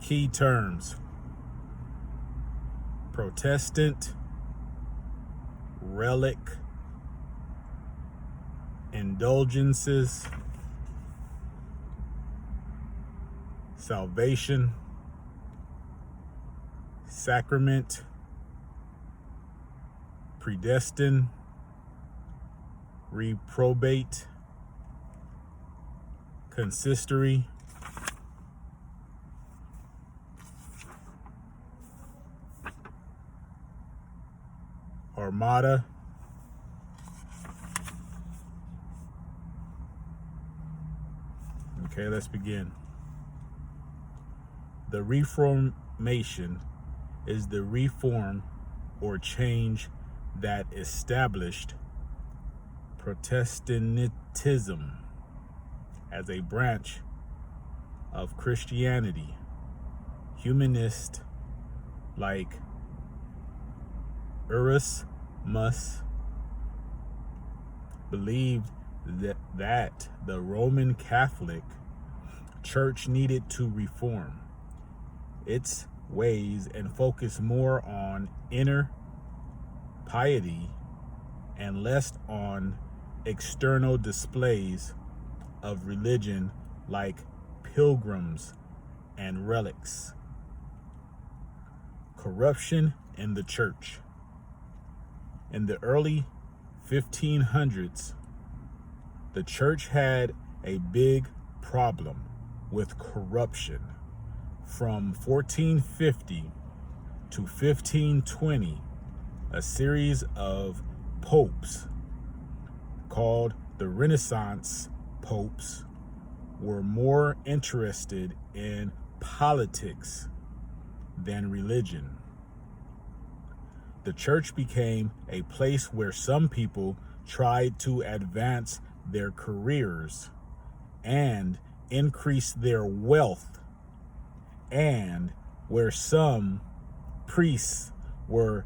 Key terms: Protestant, relic, indulgences, salvation, sacrament, predestined, reprobate, consistory, Armada, okay, let's begin. The Reformation is the reform or change that established Protestantism as a branch of Christianity. Humanists like Erasmus believed that the Roman Catholic Church needed to reform its ways and focus more on inner piety and less on external displays of religion like pilgrims and relics. Corruption in the church. In the early 1500s, the church had a big problem with corruption. From 1450 to 1520, a series of popes called the Renaissance popes were more interested in politics than religion. The church became a place where some people tried to advance their careers and increase their wealth, and where some priests were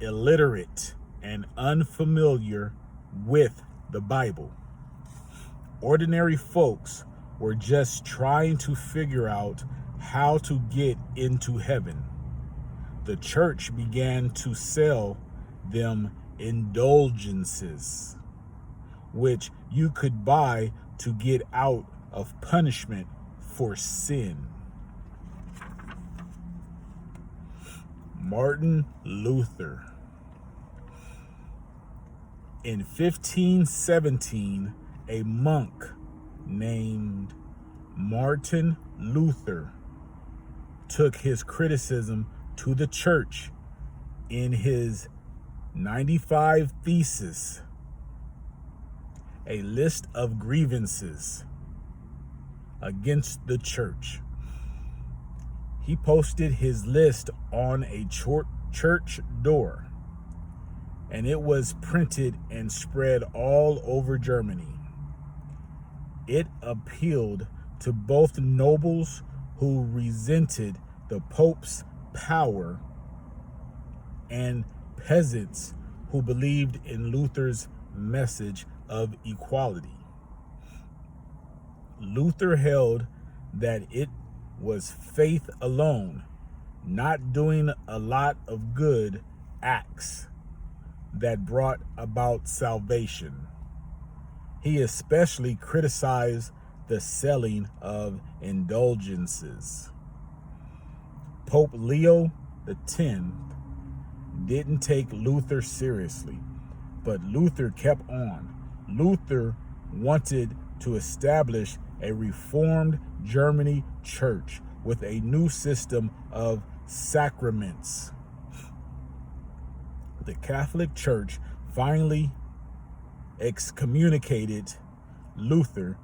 illiterate and unfamiliar with the Bible. Ordinary folks were just trying to figure out how to get into heaven. The church began to sell them indulgences, which you could buy to get out of punishment for sin. Martin Luther. In 1517, a monk named Martin Luther took his criticism to the church in his 95 Theses, a list of grievances against the church. He posted his list on a church door, and it was printed and spread all over Germany. It appealed to both nobles who resented the Pope's power and peasants who believed in Luther's message of equality. Luther held that it was faith alone, not doing a lot of good acts, that brought about salvation. He especially criticized the selling of indulgences. Pope Leo X didn't take Luther seriously, but Luther kept on. Luther wanted to establish a reformed Germany church with a new system of sacraments. The Catholic Church finally excommunicated Luther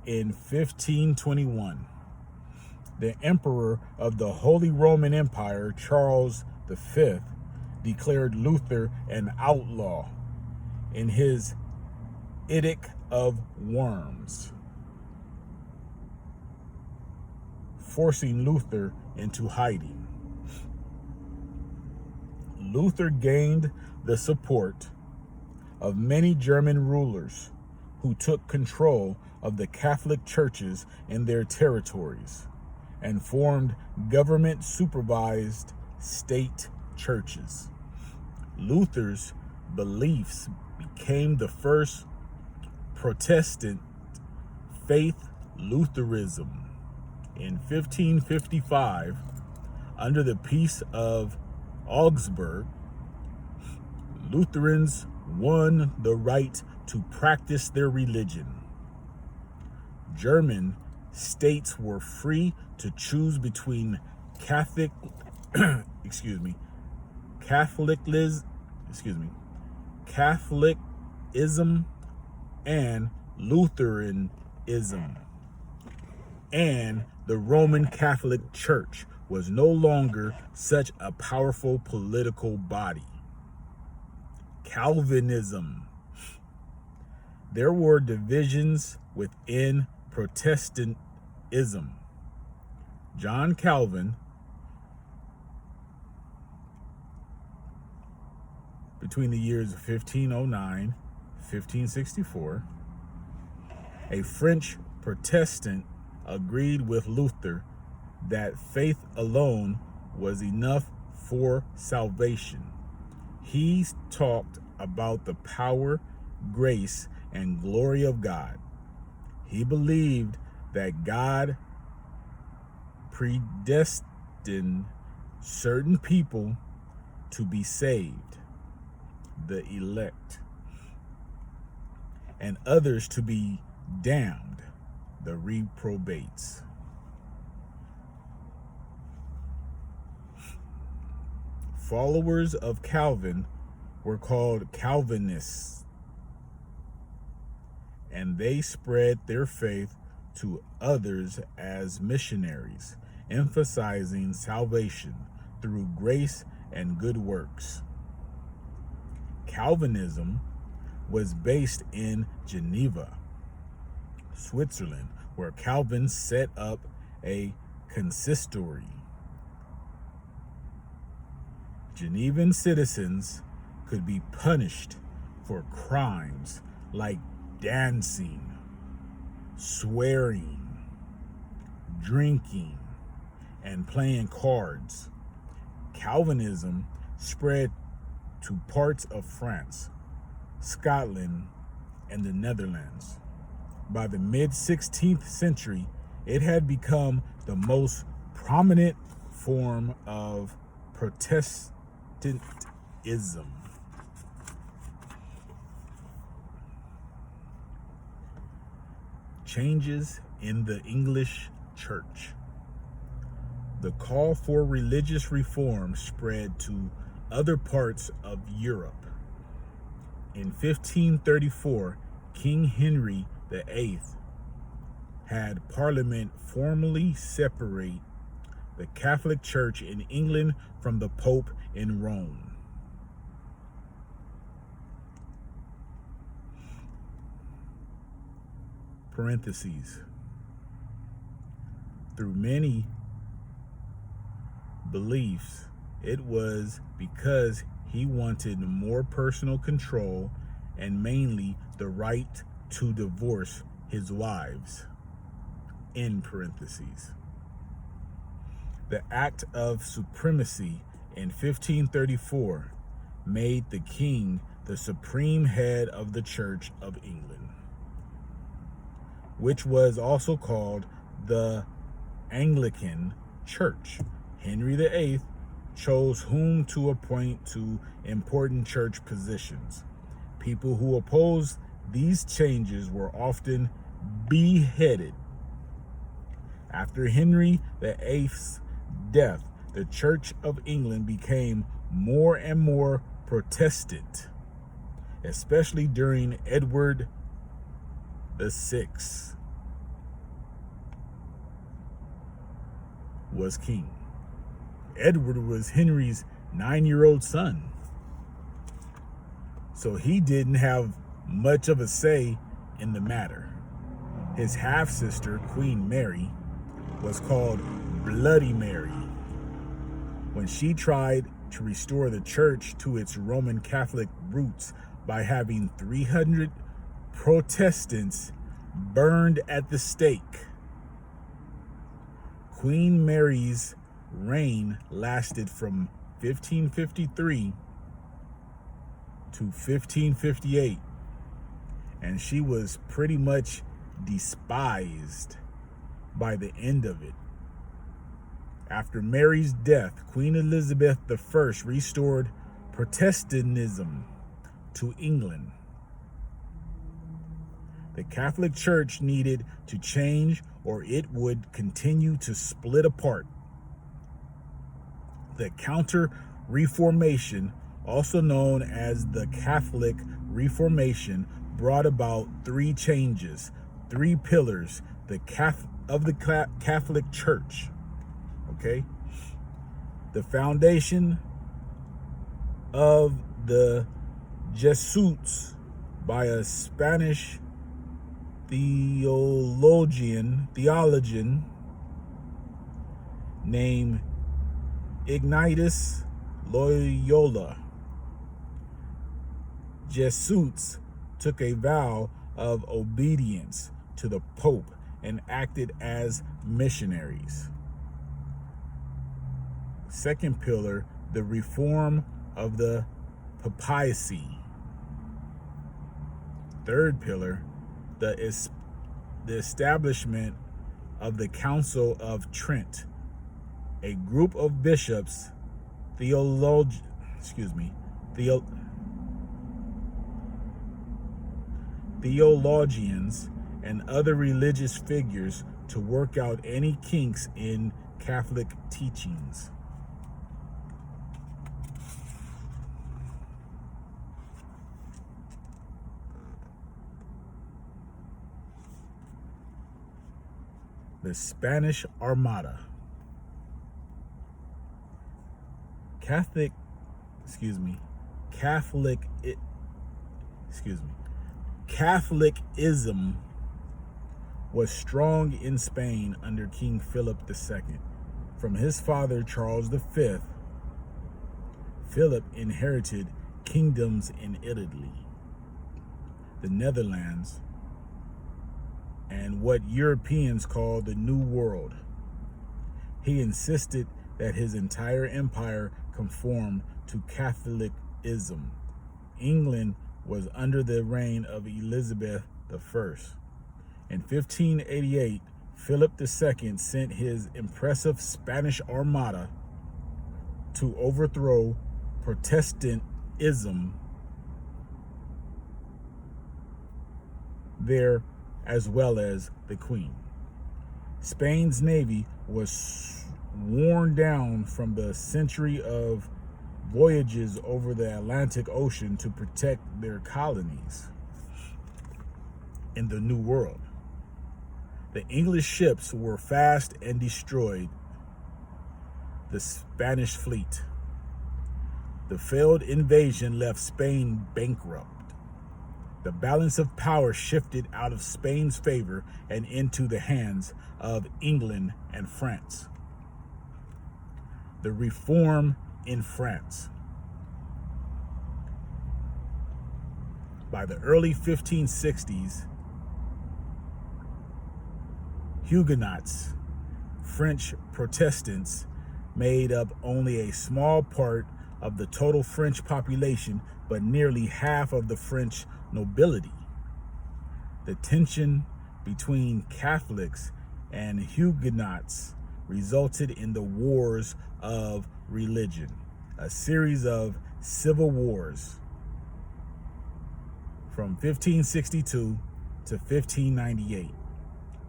in 1521. The Emperor of the Holy Roman Empire, Charles V, declared Luther an outlaw in his Edict of Worms, forcing Luther into hiding. Luther gained the support of many German rulers who took control of the Catholic churches in their territories, and formed government-supervised state churches. Luther's beliefs became the first Protestant faith, Lutheranism. In 1555, under the Peace of Augsburg, Lutherans won the right to practice their religion. German states were free to choose between Catholicism and Lutheranism, and the Roman Catholic Church was no longer such a powerful political body. Calvinism. There were divisions within Protestantism. John Calvin, between the years of 1509 1564, a French Protestant, agreed with Luther that faith alone was enough for salvation. He talked about the power, grace, and glory of God. He believed that God predestined certain people to be saved, the elect, and others to be damned, the reprobates. Followers of Calvin were called Calvinists, and they spread their faith to others as missionaries, emphasizing salvation through grace and good works. Calvinism was based in Geneva, Switzerland, where Calvin set up a consistory. Genevan citizens could be punished for crimes like dancing, swearing, drinking, and playing cards. Calvinism spread to parts of France, Scotland, and the Netherlands. By the mid-16th century, it had become the most prominent form of Protestantism. Changes in the English Church. The call for religious reform spread to other parts of Europe. In 1534, King Henry VIII had Parliament formally separate the Catholic Church in England from the Pope in Rome. Parentheses. Through many beliefs, it was because he wanted more personal control and mainly the right to divorce his wives. In parentheses. The Act of Supremacy in 1534 made the king the supreme head of the Church of England, which was also called the Anglican Church. Henry VIII chose whom to appoint to important church positions. People who opposed these changes were often beheaded. After Henry VIII's death, the Church of England became more and more Protestant, especially during Edward VI was king. Edward was Henry's 9-year-old son, so he didn't have much of a say in the matter. His half-sister, Queen Mary, was called Bloody Mary when she tried to restore the church to its Roman Catholic roots by having 300 Protestants burned at the stake. Queen Mary's reign lasted from 1553 to 1558, and she was pretty much despised by the end of it. After Mary's death, Queen Elizabeth I restored Protestantism to England. The Catholic Church needed to change, or it would continue to split apart. The Counter-Reformation, also known as the Catholic Reformation, brought about three changes, three pillars of the Catholic Church. Okay? The foundation of the Jesuits by a Spanish theologian named Ignatius Loyola. Jesuits took a vow of obedience to the Pope and acted as missionaries. Second pillar, the reform of the papacy. Third pillar, the establishment of the Council of Trent, a group of bishops, theologians, and other religious figures to work out any kinks in Catholic teachings. The Spanish Armada. Catholicism was strong in Spain under King Philip II. From his father, Charles V, Philip inherited kingdoms in Italy, the Netherlands, and what Europeans call the New World. He insisted that his entire empire conform to Catholicism. England was under the reign of Elizabeth I. In 1588, Philip II sent his impressive Spanish Armada to overthrow Protestantism there, as well as the Queen. Spain's navy was worn down from the century of voyages over the Atlantic Ocean to protect their colonies in the New World. The English ships were fast and destroyed the Spanish fleet. The failed invasion left Spain bankrupt. The balance of power shifted out of Spain's favor and into the hands of England and France. The Reform in France. By the early 1560s, Huguenots, French Protestants, made up only a small part of the total French population, but nearly half of the French nobility. The tension between Catholics and Huguenots resulted in the Wars of Religion, a series of civil wars from 1562 to 1598.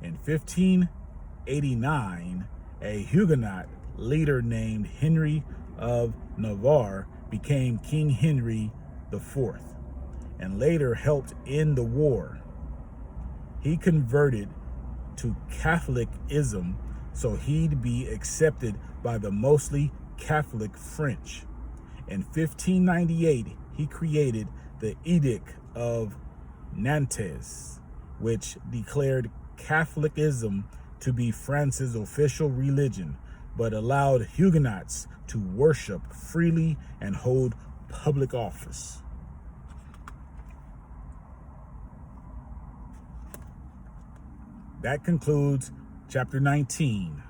In 1589, a Huguenot leader named Henry of Navarre became King Henry IV and later helped end the war. He converted to Catholicism so he'd be accepted by the mostly Catholic French. In 1598, he created the Edict of Nantes, which declared Catholicism to be France's official religion, but allowed Huguenots to worship freely and hold public office. That concludes chapter 19.